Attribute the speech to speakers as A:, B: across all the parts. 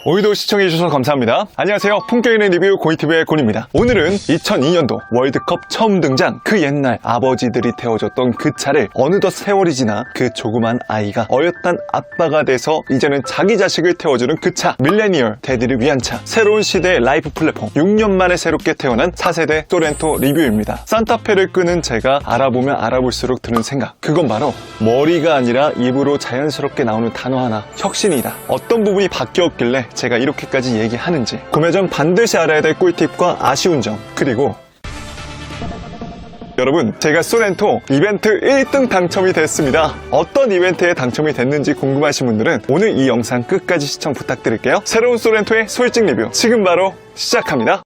A: 오늘도 시청해주셔서 감사합니다. 안녕하세요. 품격 있는 리뷰 고이티브의 곤입니다. 오늘은 2002년도 월드컵 처음 등장 그 옛날 아버지들이 태워줬던 그 차를 어느덧 세월이 지나 그 조그만 아이가 어엿한 아빠가 돼서 이제는 자기 자식을 태워주는 그 차, 밀레니얼 데디를 위한 차, 새로운 시대의 라이프 플랫폼, 6년 만에 새롭게 태어난 4세대 소렌토 리뷰입니다. 산타페를 끄는 제가 알아보면 알아볼수록 드는 생각, 그건 바로 머리가 아니라 입으로 자연스럽게 나오는 단어 하나, 혁신이다. 어떤 부분이 바뀌었길래 제가 이렇게까지 얘기하는지, 구매 전 반드시 알아야 될 꿀팁과 아쉬운 점, 그리고 여러분, 제가 소렌토 이벤트 1등 당첨이 됐습니다. 어떤 이벤트에 당첨이 됐는지 궁금하신 분들은 오늘 이 영상 끝까지 시청 부탁드릴게요. 새로운 소렌토의 솔직 리뷰 지금 바로 시작합니다.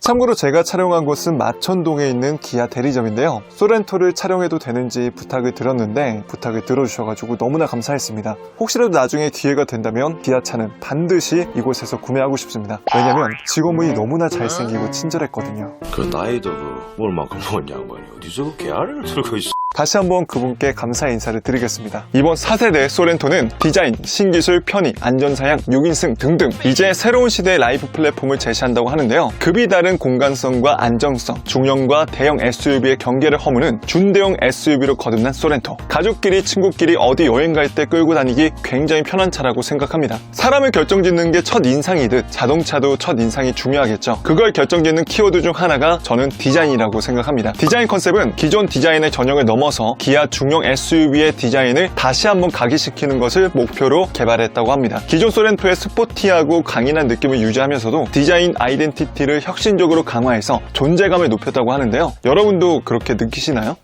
A: 참고로 제가 촬영한 곳은 마천동에 있는 기아 대리점인데요. 소렌토를 촬영해도 되는지 부탁을 드렸는데 부탁을 들어주셔가지고 너무나 감사했습니다. 혹시라도 나중에 기회가 된다면 기아차는 반드시 이곳에서 구매하고 싶습니다. 왜냐면 직원분이 너무나 잘생기고 친절했거든요.
B: 그 나이도 얼마큼 먹은 양반이 어디서 그 개아리를 들고 있어.
A: 다시 한번 그분께 감사 인사를 드리겠습니다. 이번 4세대 소렌토는 디자인, 신기술, 편의, 안전사양, 6인승 등등 이제 새로운 시대의 라이프 플랫폼을 제시한다고 하는데요. 급이 다른 공간성과 안정성, 중형과 대형 SUV의 경계를 허무는 준대형 SUV로 거듭난 소렌토. 가족끼리, 친구끼리 어디 여행 갈 때 끌고 다니기 굉장히 편한 차라고 생각합니다. 사람을 결정짓는 게 첫인상이듯 자동차도 첫인상이 중요하겠죠. 그걸 결정짓는 키워드 중 하나가 저는 디자인이라고 생각합니다. 디자인 컨셉은 기존 디자인의 전형을 넘어서 기아 중형 SUV의 디자인을 다시 한번 각인시키는 것을 목표로 개발했다고 합니다. 기존 소렌토의 스포티하고 강인한 느낌을 유지하면서도 디자인 아이덴티티를 혁신적으로 강화해서 존재감을 높였다고 하는데요. 여러분도 그렇게 느끼시나요?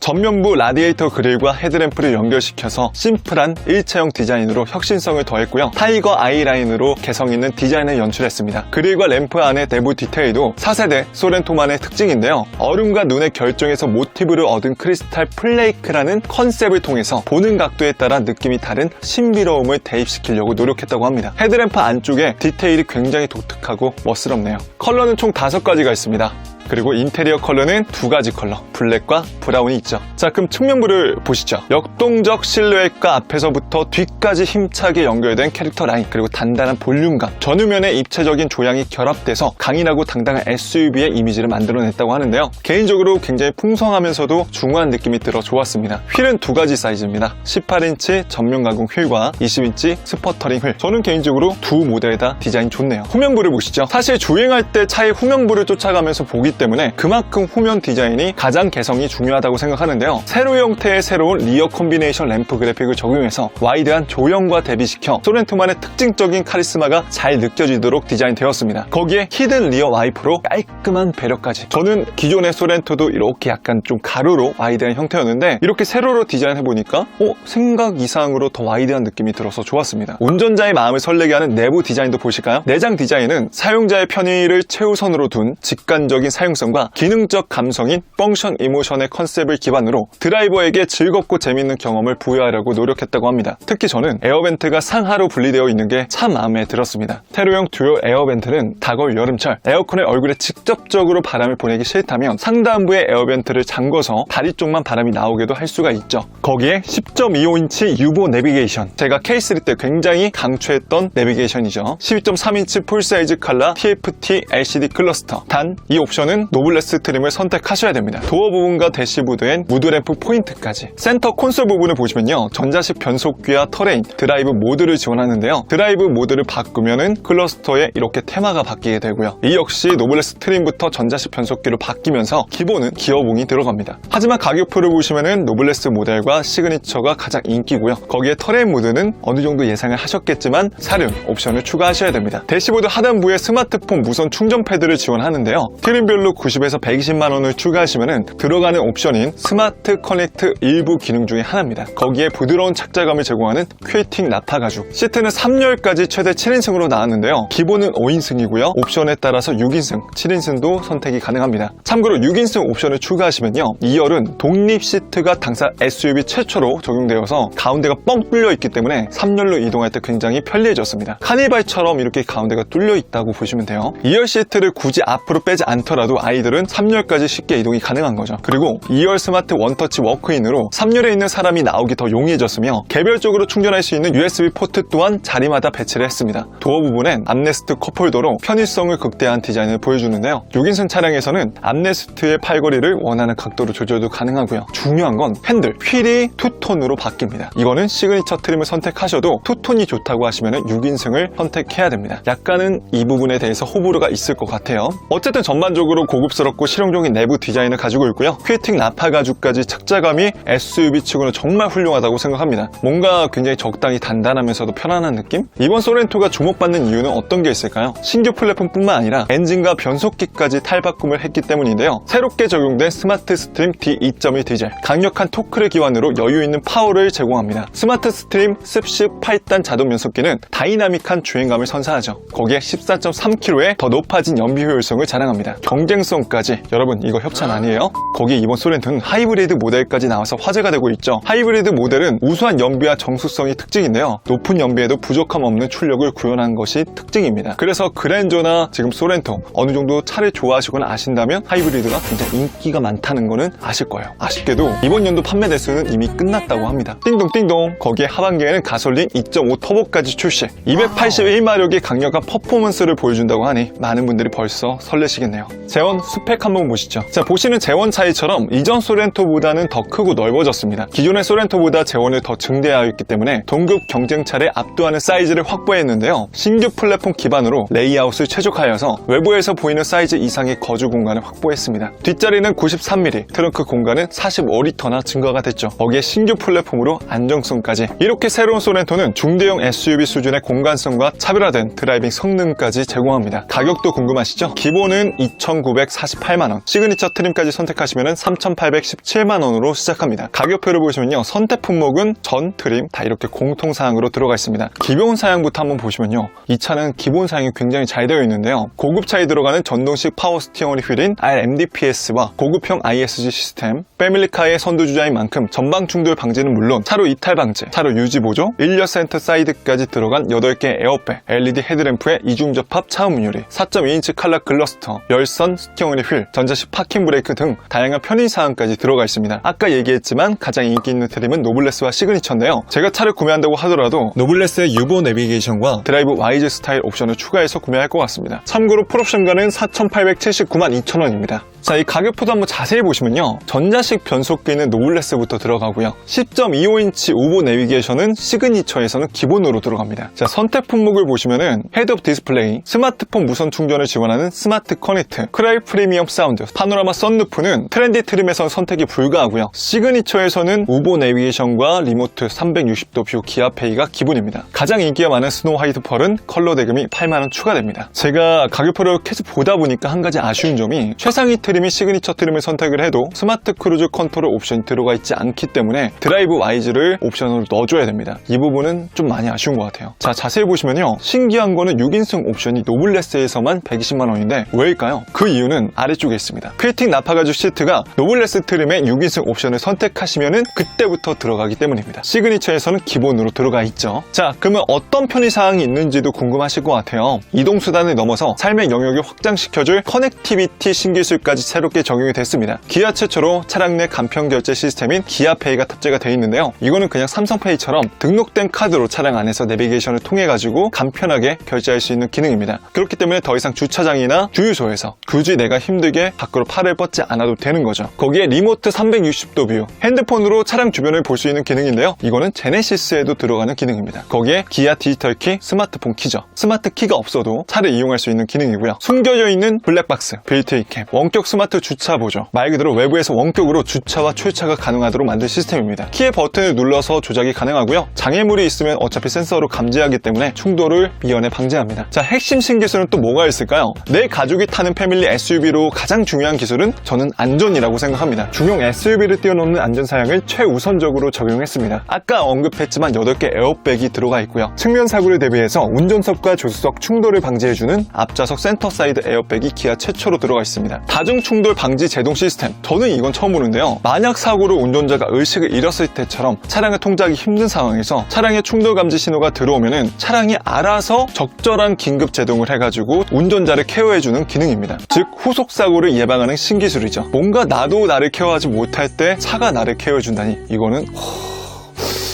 A: 전면부 라디에이터 그릴과 헤드램프를 연결시켜서 심플한 일체형 디자인으로 혁신성을 더했고요. 타이거 아이라인으로 개성있는 디자인을 연출했습니다. 그릴과 램프 안의 내부 디테일도 4세대 소렌토만의 특징인데요. 얼음과 눈의 결정에서 모티브를 얻은 크리스탈 플레이크라는 컨셉을 통해서 보는 각도에 따라 느낌이 다른 신비로움을 대입시키려고 노력했다고 합니다. 헤드램프 안쪽에 디테일이 굉장히 독특하고 멋스럽네요. 컬러는 총 5가지가 있습니다. 그리고 인테리어 컬러는 2가지 컬러, 블랙과 브라운이 있죠. 자, 그럼 측면부를 보시죠. 역동적 실루엣과 앞에서부터 뒤까지 힘차게 연결된 캐릭터 라인, 그리고 단단한 볼륨감, 전후면의 입체적인 조향이 결합돼서 강인하고 당당한 SUV의 이미지를 만들어냈다고 하는데요. 개인적으로 굉장히 풍성하면서도 중후한 느낌이 들어 좋았습니다. 휠은 2가지 사이즈입니다. 18인치 전면 가공 휠과 20인치 스퍼터링 휠. 저는 개인적으로 두 모델 다 디자인 좋네요. 후면부를 보시죠. 사실 주행할 때 차의 후면부를 쫓아가면서 보기 때문에 그만큼 후면 디자인이 가장 개성이 중요하다고 생각하는데요. 세로 형태의 새로운 리어 콤비네이션 램프 그래픽을 적용해서 와이드한 조형과 대비시켜 소렌토만의 특징적인 카리스마가 잘 느껴지도록 디자인되었습니다. 거기에 히든 리어 와이퍼로 깔끔한 배려까지. 저는 기존의 소렌토도 이렇게 약간 좀 가로로 와이드한 형태였는데 이렇게 세로로 디자인해보니까 생각 이상으로 더 와이드한 느낌이 들어서 좋았습니다. 운전자의 마음을 설레게 하는 내부 디자인도 보실까요? 내장 디자인은 사용자의 편의를 최우선으로 둔 직관적인 사용성과 기능적 감성인 펑션 이모션의 컨셉을 기반으로 드라이버에게 즐겁고 재밌는 경험을 부여하려고 노력했다고 합니다. 특히 저는 에어벤트가 상하로 분리되어 있는 게 참 마음에 들었습니다. 테로형 듀얼 에어벤트는 다가올 여름철 에어컨의 얼굴에 직접적으로 바람을 보내기 싫다면 상단부의 에어벤트를 잠궈서 다리 쪽만 바람이 나오게도 할 수가 있죠. 거기에 10.25인치 유보 내비게이션, 제가 K3 때 굉장히 강추했던 내비게이션이죠. 12.3인치 풀사이즈 칼라 TFT LCD 클러스터. 단 이 옵션은 노블레스 트림을 선택하셔야 됩니다. 도어 부분과 대시보드엔 무드램프 포인트까지. 센터 콘솔 부분을 보시면요, 전자식 변속기와 터레인, 드라이브 모드를 지원하는데요. 드라이브 모드를 바꾸면은 클러스터에 이렇게 테마가 바뀌게 되고요. 이 역시 노블레스 트림부터 전자식 변속기로 바뀌면서 기본은 기어봉이 들어갑니다. 하지만 가격표를 보시면은 노블레스 모델과 시그니처가 가장 인기고요. 거기에 터레인 모드는 어느 정도 예상을 하셨겠지만 사륜 옵션을 추가하셔야 됩니다. 대시보드 하단부에 스마트폰 무선 충전 패드를 지원하는데요. 트림별로 90에서 120만 원을 추가하시면 들어가는 옵션인 스마트 커넥트 일부 기능 중에 하나입니다. 거기에 부드러운 착자감을 제공하는 퀼팅 나파 가죽. 시트는 3열까지 최대 7인승으로 나왔는데요. 기본은 5인승이고요. 옵션에 따라서 6인승, 7인승도 선택이 가능합니다. 참고로 6인승 옵션을 추가하시면요, 2열은 독립 시트가 당사 SUV 최초로 적용되어서 가운데가 뻥 뚫려 있기 때문에 3열로 이동할 때 굉장히 편리해졌습니다. 카니발처럼 이렇게 가운데가 뚫려 있다고 보시면 돼요. 2열 시트를 굳이 앞으로 빼지 않더라도 아이들은 3열까지 쉽게 이동이 가능한 거죠. 그리고 2열 스마트 스마트 원터치 워크인으로 3열에 있는 사람이 나오기 더 용이해졌으며 개별적으로 충전할 수 있는 USB 포트 또한 자리마다 배치를 했습니다. 도어 부분엔 암레스트 컵홀더로 편의성을 극대화한 디자인을 보여주는데요. 6인승 차량에서는 암레스트의 팔걸이를 원하는 각도로 조절도 가능하고요. 중요한 건 핸들, 휠이 투톤으로 바뀝니다. 이거는 시그니처 트림을 선택하셔도 투톤이 좋다고 하시면 6인승을 선택해야 됩니다. 약간은 이 부분에 대해서 호불호가 있을 것 같아요. 어쨌든 전반적으로 고급스럽고 실용적인 내부 디자인을 가지고 있고요. 퀼팅 나파 가죽까지 착자감이 SUV 치고는 정말 훌륭하다고 생각합니다. 뭔가 굉장히 적당히 단단하면서도 편안한 느낌? 이번 소렌토가 주목받는 이유는 어떤 게 있을까요? 신규 플랫폼뿐만 아니라 엔진과 변속기까지 탈바꿈을 했기 때문인데요. 새롭게 적용된 스마트 스트림 D2.2 디젤, 강력한 토크를 기반으로 여유 있는 파워를 제공합니다. 스마트 스트림 습식 8단 자동 변속기는 다이나믹한 주행감을 선사하죠. 거기에 14.3kg의 더 높아진 연비 효율성을 자랑합니다. 경쟁성까지, 여러분 이거 협찬 아니에요? 거기에 이번 소렌토는 하이브리드 모델까지 나와서 화제가 되고 있죠. 하이브리드 모델은 우수한 연비와 정수성이 특징인데요. 높은 연비에도 부족함 없는 출력을 구현한 것이 특징입니다. 그래서 그랜저나 지금 소렌토 어느 정도 차를 좋아하시거나 아신다면 하이브리드가 굉장히 인기가 많다는 거는 아실 거예요. 아쉽게도 이번 연도 판매 대수는 이미 끝났다고 합니다. 띵동띵동. 거기에 하반기에는 가솔린 2.5 터보까지 출시, 281마력의 강력한 퍼포먼스를 보여준다고 하니 많은 분들이 벌써 설레시겠네요. 제원 스펙 한번 보시죠. 자, 보시는 제원 차이처럼 이전 소렌토보다는 더 크고 넓어졌습니다. 기존의 소렌토보다 제원을 더 증대하였기 때문에 동급 경쟁차를 압도하는 사이즈를 확보했는데요. 신규 플랫폼 기반으로 레이아웃을 최적화하여서 외부에서 보이는 사이즈 이상의 거주 공간을 확보했습니다. 뒷자리는 93mm, 트렁크 공간은 45리터나 증가가 됐죠. 거기에 신규 플랫폼으로 안정성까지. 이렇게 새로운 소렌토는 중대형 SUV 수준의 공간성과 차별화된 드라이빙 성능까지 제공합니다. 가격도 궁금하시죠? 기본은 2,948만원, 시그니처 트림까지 선택하시면 3,817만원으로 시작합니다. 가격표를 보시면요, 선택 품목은 전, 트림 다 이렇게 공통사항으로 들어가 있습니다. 기본 사양부터 한번 보시면요, 이 차는 기본 사양이 굉장히 잘 되어 있는데요. 고급차에 들어가는 전동식 파워 스티어링 휠인 RMDPS와 고급형 ISG 시스템, 패밀리카의 선두주자인 만큼 전방 충돌 방지는 물론 차로 이탈 방지, 차로 유지 보조, 인력 센터 사이드까지 들어간 8개 에어백, LED 헤드램프에 이중 접합 차음 유리, 4.2인치 칼라 클러스터, 열선 스티어링 휠, 전자식 파킹 브레이크 등 다양한 편의사항까지 들어가 있습니다. 아까 얘기했지만 가장 인기 있는 트림은 노블레스와 시그니처인데요. 제가 차를 구매한다고 하더라도 노블레스의 유보 내비게이션과 드라이브 와이즈 스타일 옵션을 추가해서 구매할 것 같습니다. 참고로 풀옵션가는 4,879만 2천원입니다. 자, 이 가격표도 한번 자세히 보시면요, 전자식 변속기는 노블레스부터 들어가고요, 10.25인치 우보 내비게이션은 시그니처에서는 기본으로 들어갑니다. 자, 선택 품목을 보시면은 헤드업 디스플레이, 스마트폰 무선 충전을 지원하는 스마트 커넥트, 크라이 프리미엄 사운드, 파노라마 썬루프는 트렌디 트림에선 선택이 불가하고요, 시그니처에서는 우보 내비게이션과 리모트 360도 뷰 기아페이가 기본입니다. 가장 인기가 많은 스노우 화이트 펄은 컬러 대금이 8만원 추가됩니다. 제가 가격표를 계속 보다 보니까 한 가지 아쉬운 점이 최상위 트림이 시그니처 트림을 선택을 해도 스마트 크루즈 컨트롤 옵션이 들어가 있지 않기 때문에 드라이브 와이즈를 옵션으로 넣어줘야 됩니다. 이 부분은 좀 많이 아쉬운 것 같아요. 자, 자세히 보시면요, 신기한 거는 6인승 옵션이 노블레스에서만 120만원인데 왜일까요? 그 이유는 아래쪽에 있습니다. 퀼팅 나파가죽 시트가 노블레스 트림의 6인승 옵션을 선택하시면은 그때부터 들어가기 때문입니다. 시그니처에서는 기본으로 들어가 있죠. 자, 그러면 어떤 편의사항이 있는지도 궁금하실 것 같아요. 이동수단을 넘어서 삶의 영역을 확장시켜줄 커넥티비티 신기술까지 새롭게 적용이 됐습니다. 기아 최초로 차량 내 간편 결제 시스템인 기아페이가 탑재가 되어 있는데요. 이거는 그냥 삼성페이처럼 등록된 카드로 차량 안에서 내비게이션을 통해 가지고 간편하게 결제할 수 있는 기능입니다. 그렇기 때문에 더 이상 주차장이나 주유소에서 굳이 내가 힘들게 밖으로 팔을 뻗지 않아도 되는 거죠. 거기에 리모트 360도 뷰, 핸드폰으로 차량 주변을 볼 수 있는 기능인데요. 이거는 제네시스에도 들어가는 기능입니다. 거기에 기아 디지털 키, 스마트폰 키죠. 스마트 키가 없어도 차를 이용할 수 있는 기능이고요. 숨겨져 있는 블랙박스, 빌트인 캠, 원격 스마트 주차 보조, 말 그대로 외부에서 원격으로 주차와 출차가 가능하도록 만든 시스템입니다. 키의 버튼을 눌러서 조작이 가능하고요. 장애물이 있으면 어차피 센서로 감지하기 때문에 충돌을 미연에 방지합니다. 자, 핵심 신기술은 또 뭐가 있을까요? 내 가족이 타는 패밀리 SUV로 가장 중요한 기술은 저는 안전이라고 생각합니다. 중형 SUV를 뛰어넘는 안전사양을 최우선적으로 적용했습니다. 아까 언급했지만 8개 에어백이 들어가 있고요. 측면 사고를 대비해서 운전석과 조수석 충돌을 방지해주는 앞좌석 센터 사이드 에어백이 기아 최초로 들어가 있습니다. 다중 다중 충돌 방지 제동 시스템. 저는 이건 처음 보는데요. 만약 사고로 운전자가 의식을 잃었을 때처럼 차량을 통제하기 힘든 상황에서 차량의 충돌 감지 신호가 들어오면은 차량이 알아서 적절한 긴급 제동을 해가지고 운전자를 케어해주는 기능입니다. 즉 후속 사고를 예방하는 신기술이죠. 뭔가 나도 나를 케어하지 못할 때 차가 나를 케어해준다니 이거는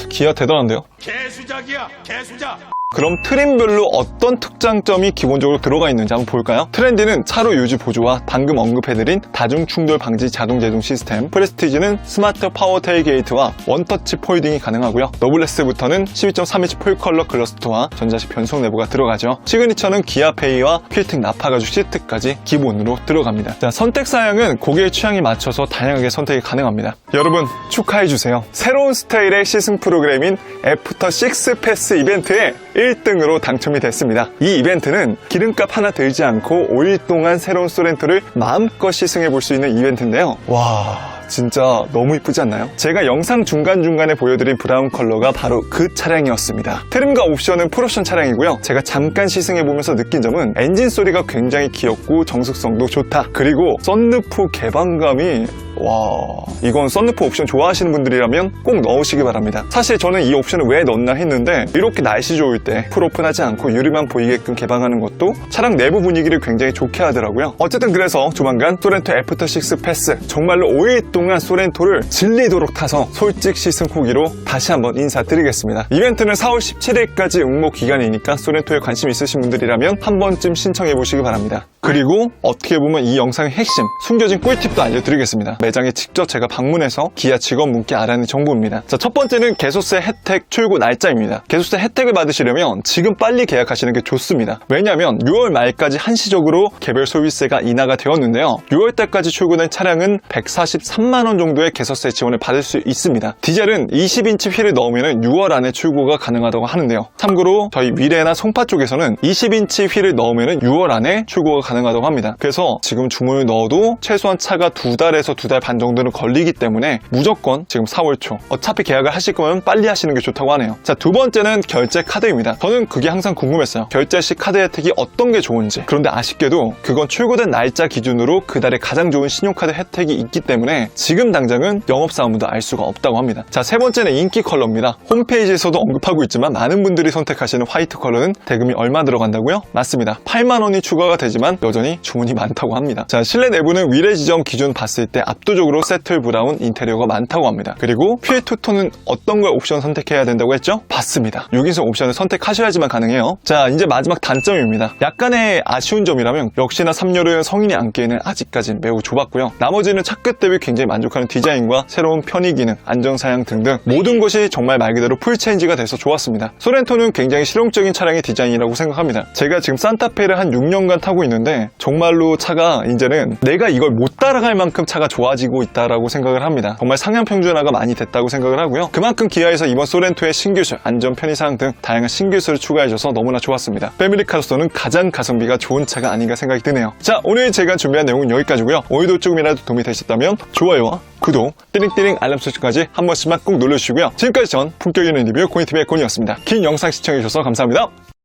A: 기아 대단한데요?
B: 개수작이야, 개수작.
A: 그럼 트림별로 어떤 특장점이 기본적으로 들어가 있는지 한번 볼까요? 트렌디는 차로 유지 보조와 방금 언급해드린 다중 충돌 방지 자동 제동 시스템, 프레스티지는 스마트 파워 테일게이트와 원터치 폴딩이 가능하고요. 너블레스부터는 12.3인치 풀컬러 클러스터와 전자식 변속 내부가 들어가죠. 시그니처는 기아페이와 퀼팅 나파 가죽 시트까지 기본으로 들어갑니다. 자, 선택 사양은 고객의 취향에 맞춰서 다양하게 선택이 가능합니다. 여러분 축하해주세요. 새로운 스타일의 시승 프로그램인 애프터 6 패스 이벤트에 1등으로 당첨이 됐습니다. 이 이벤트는 기름값 하나 들지 않고 5일 동안 새로운 소렌토를 마음껏 시승해 볼 수 있는 이벤트인데요. 와, 진짜 너무 이쁘지 않나요? 제가 영상 중간중간에 보여드린 브라운 컬러가 바로 그 차량이었습니다. 트림과 옵션은 풀옵션 차량이고요. 제가 잠깐 시승해보면서 느낀 점은 엔진 소리가 굉장히 귀엽고 정숙성도 좋다. 그리고 썬루프 개방감이 와, 이건 썬루프 옵션 좋아하시는 분들이라면 꼭 넣으시기 바랍니다. 사실 저는 이 옵션을 왜 넣나 했는데 이렇게 날씨 좋을 때 풀오픈하지 않고 유리만 보이게끔 개방하는 것도 차량 내부 분위기를 굉장히 좋게 하더라고요. 어쨌든 그래서 조만간 소렌토 애프터 6 패스 정말로 5일 동안 소렌토를 질리도록 타서 솔직 시승 후기로 다시 한번 인사드리겠습니다. 이벤트는 4월 17일까지 응모 기간이니까 소렌토에 관심 있으신 분들이라면 한 번쯤 신청해 보시기 바랍니다. 그리고 어떻게 보면 이 영상의 핵심, 숨겨진 꿀팁도 알려드리겠습니다. 매장에 직접 제가 방문해서 기아 직원분께 알아낸 정보입니다. 자, 첫 번째는 개소세 혜택 출고 날짜입니다. 개소세 혜택을 받으시려면 지금 빨리 계약하시는 게 좋습니다. 왜냐하면 6월 말까지 한시적으로 개별 소비세가 인하가 되었는데요. 6월 달까지 출고된 차량은 143만 원 정도의 개소세 지원을 받을 수 있습니다. 디젤은 20인치 휠을 넣으면 6월 안에 출고가 가능하다고 하는데요. 참고로 저희 미래나 송파 쪽에서는 20인치 휠을 넣으면 6월 안에 출고가 가능하다고 합니다. 그래서 지금 주문을 넣어도 최소한 차가 2달에서 2달 반 정도는 걸리기 때문에 무조건 지금 4월 초 어차피 계약을 하실 거면 빨리 하시는 게 좋다고 하네요. 자, 두 번째는 결제 카드입니다. 저는 그게 항상 궁금했어요. 결제 시 카드 혜택이 어떤 게 좋은지. 그런데 아쉽게도 그건 출고된 날짜 기준으로 그달에 가장 좋은 신용카드 혜택이 있기 때문에 지금 당장은 영업사원분도 알 수가 없다고 합니다. 자, 세 번째는 인기 컬러입니다. 홈페이지에서도 언급하고 있지만 많은 분들이 선택하시는 화이트 컬러는 대금이 얼마 들어간다고요? 맞습니다. 8만 원이 추가가 되지만 여전히 주문이 많다고 합니다. 자, 실내 내부는 위례 지점 기준 봤을 때 압도적으로 세틀 브라운 인테리어가 많다고 합니다. 그리고 휠 투톤은 어떤 걸 옵션 선택해야 된다고 했죠? 봤습니다. 6인승 옵션을 선택하셔야지만 가능해요. 자, 이제 마지막 단점입니다. 약간의 아쉬운 점이라면 역시나 3열은 성인이 앉기에는 아직까지는 매우 좁았고요. 나머지는 차 끝 대비 굉장히 만족하는 디자인과 새로운 편의 기능, 안전사양 등등 모든 것이 정말 말 그대로 풀체인지가 돼서 좋았습니다. 소렌토는 굉장히 실용적인 차량의 디자인이라고 생각합니다. 제가 지금 산타페를 한 6년간 타고 있는데 정말로 차가 이제는 내가 이걸 못 따라갈 만큼 차가 좋아지고 있다라고 생각을 합니다. 정말 상향 평준화가 많이 됐다고 생각을 하고요. 그만큼 기아에서 이번 소렌토의 신기술, 안전 편의사항 등 다양한 신기술을 추가해줘서 너무나 좋았습니다. 패밀리카로서는 가장 가성비가 좋은 차가 아닌가 생각이 드네요. 자, 오늘 제가 준비한 내용은 여기까지고요. 오늘도 조금이라도 도움이 되셨다면 좋아요와 구독, 띠링띠링 알람 설정까지 한 번씩만 꼭 눌러주시고요. 지금까지 전 품격 있는 리뷰 고니TV의 고니였습니다. 긴 영상 시청해주셔서 감사합니다.